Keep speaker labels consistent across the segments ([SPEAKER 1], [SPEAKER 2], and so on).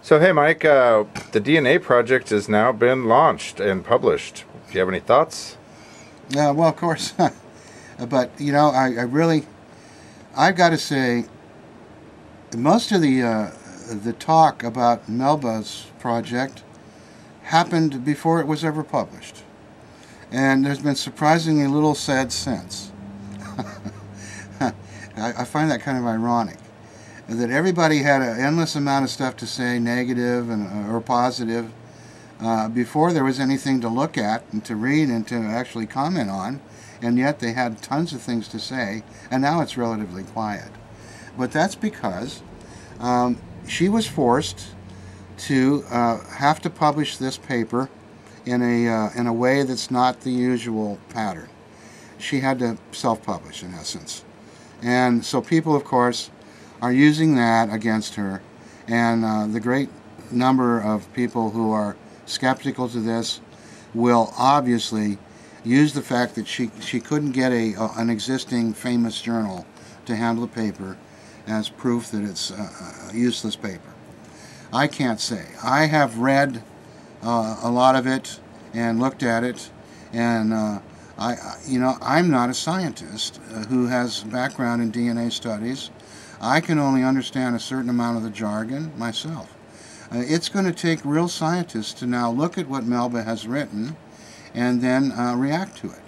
[SPEAKER 1] So hey Mike, the DNA project has now been launched and published. Do you have any thoughts?
[SPEAKER 2] Well, of course. But, you know, I've got to say, most of the talk about Melba's project happened before it was ever published. And there's been surprisingly little said since. I find that kind of ironic. That everybody had an endless amount of stuff to say, negative or positive, before there was anything to look at and to read and to actually comment on, and yet they had tons of things to say, and now it's relatively quiet. But that's because she was forced to have to publish this paper in a way that's not the usual pattern. She had to self-publish, in essence. And so people, of course, are using that against her, and the great number of people who are skeptical to this will obviously use the fact that she couldn't get an existing famous journal to handle the paper as proof that it's a useless paper. I can't say. I have read a lot of it and looked at it, and I'm not a scientist who has background in DNA studies. I can only understand a certain amount of the jargon myself. It's going to take real scientists to now look at what Melba has written and then react to it.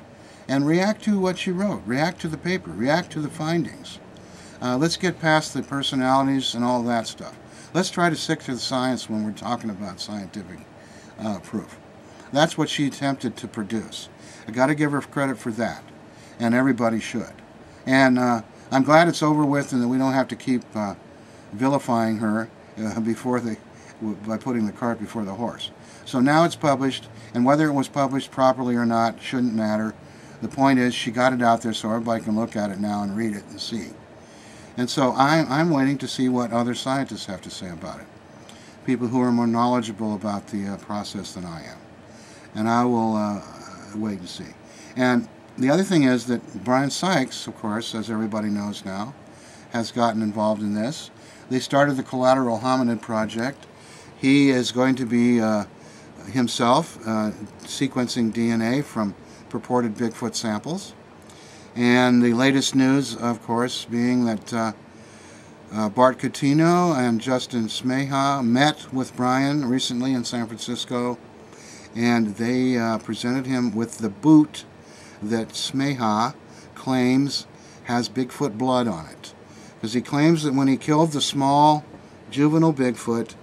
[SPEAKER 2] And react to what she wrote, react to the paper, react to the findings. Let's get past the personalities and all that stuff. Let's try to stick to the science when we're talking about scientific proof. That's what she attempted to produce. I got to give her credit for that, and everybody should. And I'm glad it's over with and that we don't have to keep vilifying her by putting the cart before the horse. So now it's published, and whether it was published properly or not shouldn't matter. The point is she got it out there so everybody can look at it now and read it and see. And so I'm waiting to see what other scientists have to say about it. People who are more knowledgeable about the process than I am. And I will wait and see. And the other thing is that Brian Sykes, of course, as everybody knows now, has gotten involved in this. They started the Collateral Hominid Project. He is going to be himself sequencing DNA from purported Bigfoot samples. And the latest news, of course, being that Bart Coutinho and Justin Smeha met with Brian recently in San Francisco, and they presented him with the boot that Smeha claims has Bigfoot blood on it. Because he claims that when he killed the small juvenile Bigfoot,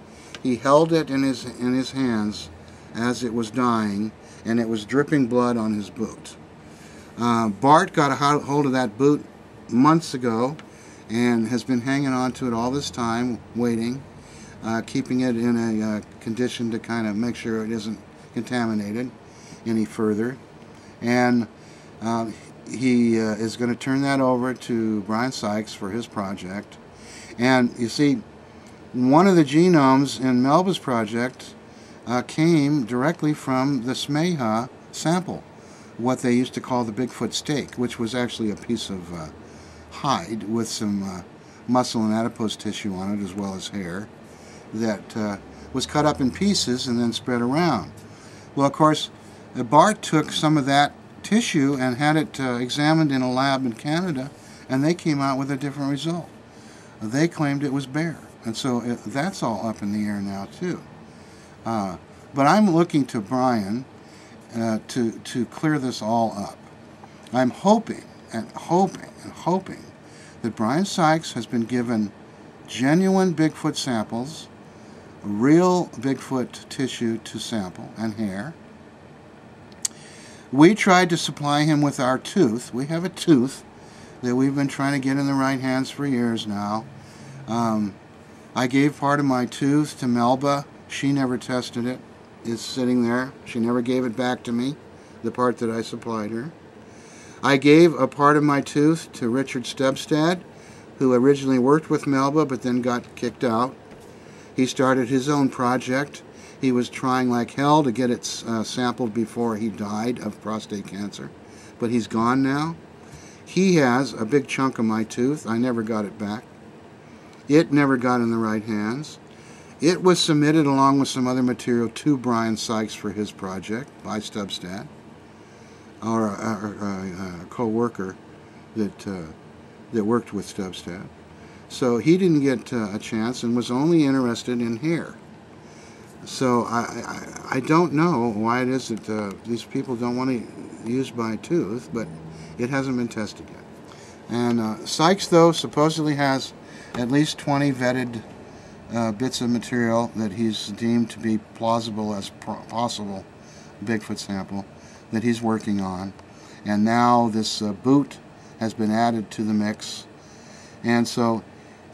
[SPEAKER 2] he held it in his hands as it was dying, and it was dripping blood on his boot. Bart got a hold of that boot months ago and has been hanging on to it all this time, waiting, keeping it in a condition to kind of make sure it isn't contaminated any further. And he is going to turn that over to Brian Sykes for his project. And you see, one of the genomes in Melba's project came directly from the Smeha sample, what they used to call the Bigfoot steak, which was actually a piece of hide with some muscle and adipose tissue on it, as well as hair, that was cut up in pieces and then spread around. Well, of course, Bart took some of that tissue and had it examined in a lab in Canada, and they came out with a different result. They claimed it was bear, and so that's all up in the air now too. But I'm looking to Brian to clear this all up. I'm hoping and hoping and hoping that Brian Sykes has been given genuine Bigfoot samples, real Bigfoot tissue to sample and hair. We tried to supply him with our tooth. We have a tooth that we've been trying to get in the right hands for years now. I gave part of my tooth to Melba. She never tested it. It's sitting there. She never gave it back to me, the part that I supplied her. I gave a part of my tooth to Richard Stebstad, who originally worked with Melba but then got kicked out. He started his own project. He was trying like hell to get it sampled before he died of prostate cancer, but he's gone now. He has a big chunk of my tooth. I never got it back. It never got in the right hands. It was submitted along with some other material to Brian Sykes for his project by Stubbstat, or a co-worker that worked with Stubbstat. So he didn't get a chance and was only interested in hair. So I don't know why it is that these people don't want to use by tooth, but it hasn't been tested yet. And Sykes, though, supposedly has at least 20 vetted bits of material that he's deemed to be plausible as possible Bigfoot sample that he's working on. And now this boot has been added to the mix. And so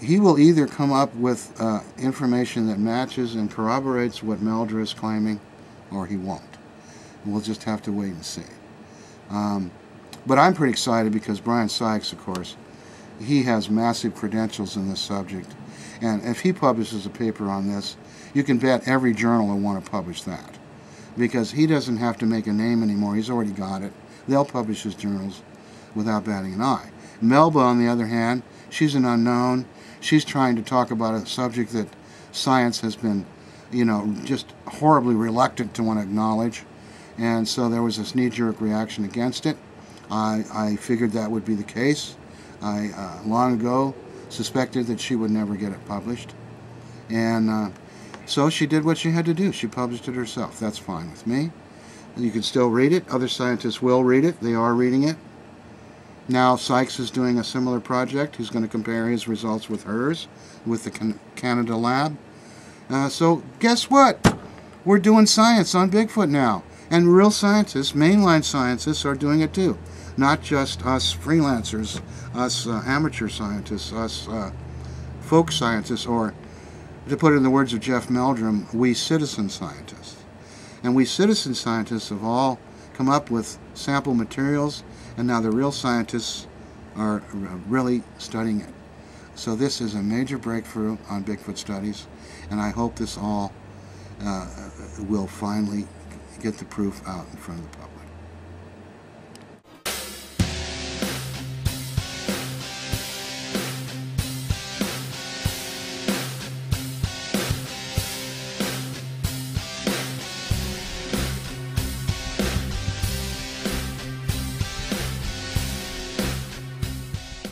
[SPEAKER 2] he will either come up with information that matches and corroborates what Meldra is claiming, or he won't. We'll just have to wait and see. But I'm pretty excited because Brian Sykes, of course, he has massive credentials in this subject. And if he publishes a paper on this, you can bet every journal will want to publish that. Because he doesn't have to make a name anymore. He's already got it. They'll publish his journals without batting an eye. Melba, on the other hand, she's an unknown. She's trying to talk about a subject that science has been, just horribly reluctant to want to acknowledge. And so there was this knee-jerk reaction against it. I figured that would be the case. I long ago suspected that she would never get it published. And so she did what she had to do. She published it herself. That's fine with me. You can still read it. Other scientists will read it. They are reading it. Now Sykes is doing a similar project. He's going to compare his results with hers, with the Canada lab. So guess what? We're doing science on Bigfoot now. And real scientists, mainline scientists, are doing it too. Not just us freelancers, us amateur scientists, us folk scientists, or to put it in the words of Jeff Meldrum, we citizen scientists. And we citizen scientists have all come up with sample materials, and now the real scientists are really studying it. So this is a major breakthrough on Bigfoot studies, and I hope this all will finally get the proof out in front of the public.